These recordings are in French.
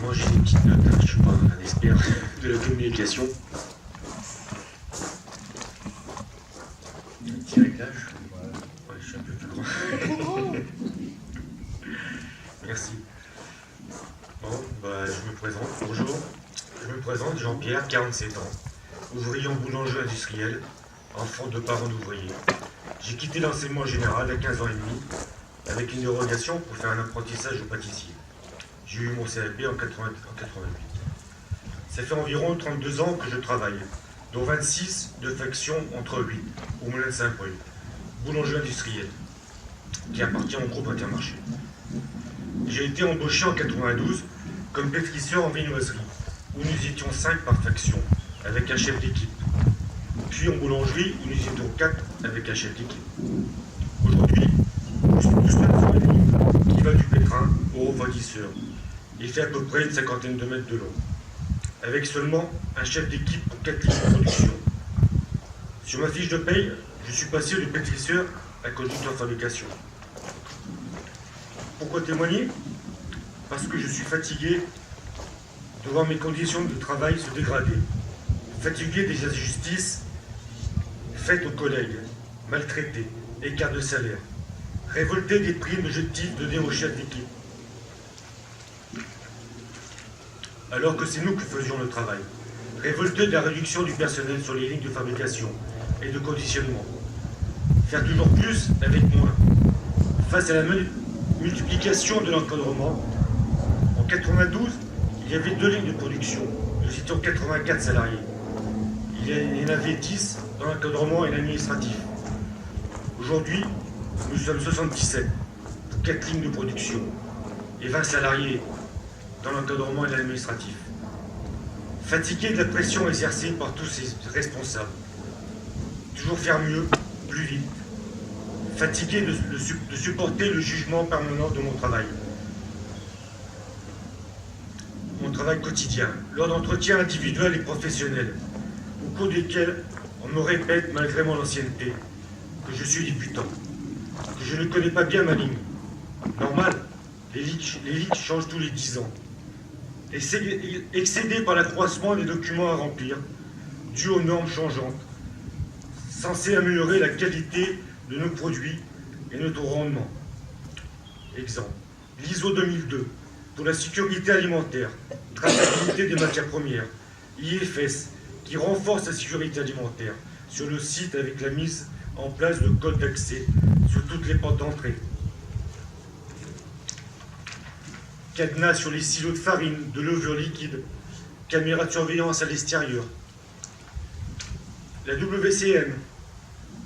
Moi j'ai des petites notes, hein. Je suis pas un expert de la communication. Un petit réglage. Ouais, je suis un peu plus grand. Merci. Bon, bah, je me présente. Bonjour. Je me présente, Jean-Pierre, 47 ans. Ouvrier en boulangerie industrielle, enfant de parents d'ouvriers. J'ai quitté l'enseignement général à 15 ans et demi, avec une dérogation pour faire un apprentissage au pâtissier. J'ai eu mon CAP en 88. Ça fait environ 32 ans que je travaille, dont 26 de faction entre 8, au Moulin de Saint-Paul, boulangerie industrielle, qui appartient au groupe Intermarché. J'ai été embauché en 92 comme pétrisseur en viennoiserie, où nous étions 5 par faction, avec un chef d'équipe. Puis en boulangerie, où nous étions 4 avec un chef d'équipe. Aujourd'hui, nous sommes tous la famille qui va du pétrin au refroidisseur. Il fait à peu près une cinquantaine de mètres de long, avec seulement un chef d'équipe pour 4 lignes de production. Sur ma fiche de paye, je suis passé de pétrisseur à conducteur de fabrication. Pourquoi témoigner? Parce que je suis fatigué de voir mes conditions de travail se dégrader, fatigué des injustices faites aux collègues, maltraités, écart de salaire, révolté des primes objectifs donnés aux chefs d'équipe, alors que c'est nous qui faisions le travail, révolté de la réduction du personnel sur les lignes de fabrication et de conditionnement, faire toujours plus avec moins, face à la multiplication de l'encadrement. En 92, il y avait 2 lignes de production. Nous étions 84 salariés. Il y en avait 10 dans l'encadrement et l'administratif. Aujourd'hui, nous sommes 77 pour 4 lignes de production et 20 salariés dans l'encadrement et l'administratif. Fatigué de la pression exercée par tous ces responsables. Toujours faire mieux, plus vite. Fatigué de supporter le jugement permanent de mon travail. Mon travail quotidien, lors d'entretiens individuels et professionnels, au cours desquels on me répète, malgré mon ancienneté, que je suis débutant, que je ne connais pas bien ma ligne. Normal, les lignes changent tous les 10 ans. Excédé par l'accroissement des documents à remplir, dû aux normes changeantes, censées améliorer la qualité de nos produits et notre rendement. Exemple, l'ISO 2002 pour la sécurité alimentaire, traçabilité des matières premières, IFS qui renforce la sécurité alimentaire sur le site avec la mise en place de codes d'accès sur toutes les portes d'entrée. Cadenas sur les silos de farine, de levure liquide, caméra de surveillance à l'extérieur. La WCM,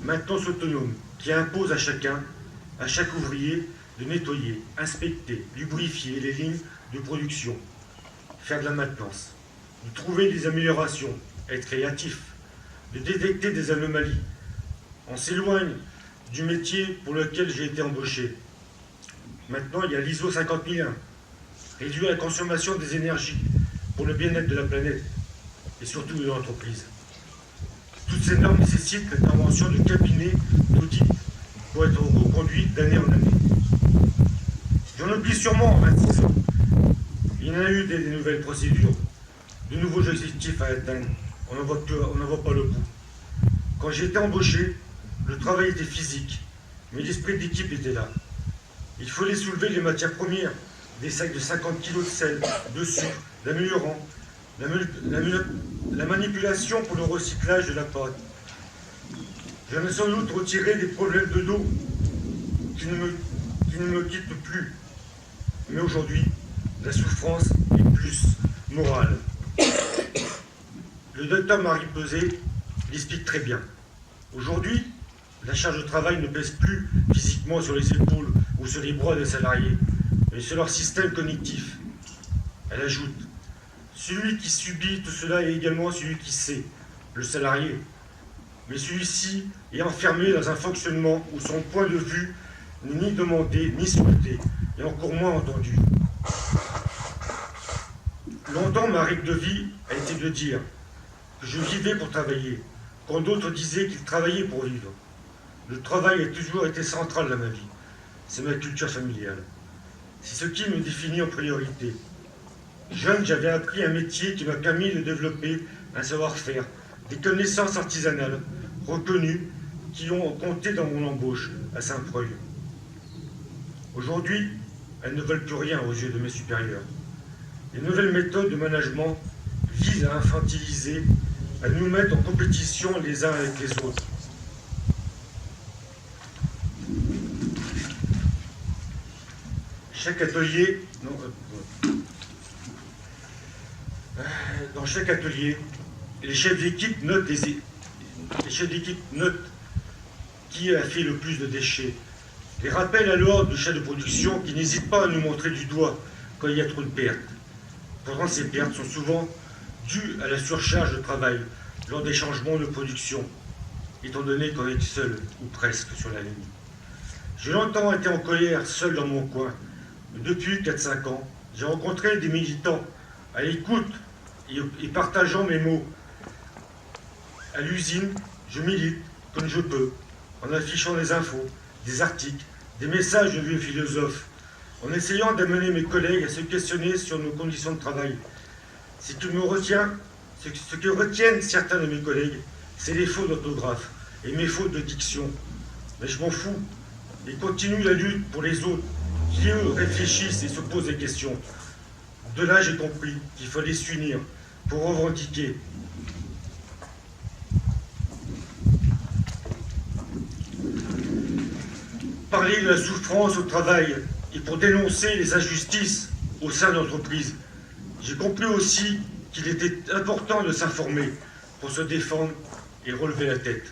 maintenance autonome, qui impose à chacun, à chaque ouvrier, de nettoyer, inspecter, lubrifier les lignes de production, faire de la maintenance, de trouver des améliorations, être créatif, de détecter des anomalies. On s'éloigne du métier pour lequel j'ai été embauché. Maintenant, il y a l'ISO 50001, réduire la consommation des énergies pour le bien-être de la planète et surtout de l'entreprise. Toutes ces normes nécessitent l'intervention de cabinets d'audit pour être reconduites d'année en année. J'en oublie sûrement 26 ans. Il y en a eu des nouvelles procédures, de nouveaux objectifs à atteindre. On n'en voit pas le bout. Quand j'ai été embauché, le travail était physique, mais l'esprit d'équipe était là. Il fallait soulever les matières premières, des sacs de 50 kg de sel, de sucre, d'améliorant, la manipulation pour le recyclage de la pâte. J'en ai sans doute retiré des problèmes de dos qui ne me quittent plus. Mais aujourd'hui, la souffrance est plus morale. Le docteur Marie Peset l'explique très bien. Aujourd'hui, la charge de travail ne pèse plus physiquement sur les épaules ou sur les bras des salariés, mais sur leur système cognitif. Elle ajoute, celui qui subit tout cela est également celui qui sait, le salarié. Mais celui-ci est enfermé dans un fonctionnement où son point de vue n'est ni demandé, ni souhaité, et encore moins entendu. Longtemps, ma règle de vie a été de dire que je vivais pour travailler, quand d'autres disaient qu'ils travaillaient pour vivre. Le travail a toujours été central dans ma vie. C'est ma culture familiale. C'est ce qui me définit en priorité. Jeune, j'avais appris un métier qui m'a permis de développer un savoir-faire, des connaissances artisanales reconnues qui ont compté dans mon embauche à Saint-Preuil. Aujourd'hui, elles ne veulent plus rien aux yeux de mes supérieurs. Les nouvelles méthodes de management visent à infantiliser, à nous mettre en compétition les uns avec les autres. Chaque atelier, dans chaque atelier, les chefs d'équipe notent qui a fait le plus de déchets. Les rappellent alors du chef de production qui n'hésite pas à nous montrer du doigt quand il y a trop de pertes. Pourtant, ces pertes sont souvent dues à la surcharge de travail lors des changements de production, étant donné qu'on est seul, ou presque, sur la ligne. J'ai longtemps été en colère, seul dans mon coin. Depuis 4-5 ans, j'ai rencontré des militants à l'écoute et partageant mes mots. À l'usine, je milite comme je peux, en affichant des infos, des articles, des messages de vieux philosophes, en essayant d'amener mes collègues à se questionner sur nos conditions de travail. Ce que retiennent certains de mes collègues, c'est les fautes d'orthographe et mes fautes de diction. Mais je m'en fous et continue la lutte pour les autres qui, eux, réfléchissent et se posent des questions. De là, j'ai compris qu'il fallait s'unir pour revendiquer. Parler de la souffrance au travail et pour dénoncer les injustices au sein de l'entreprise. J'ai compris aussi qu'il était important de s'informer pour se défendre et relever la tête.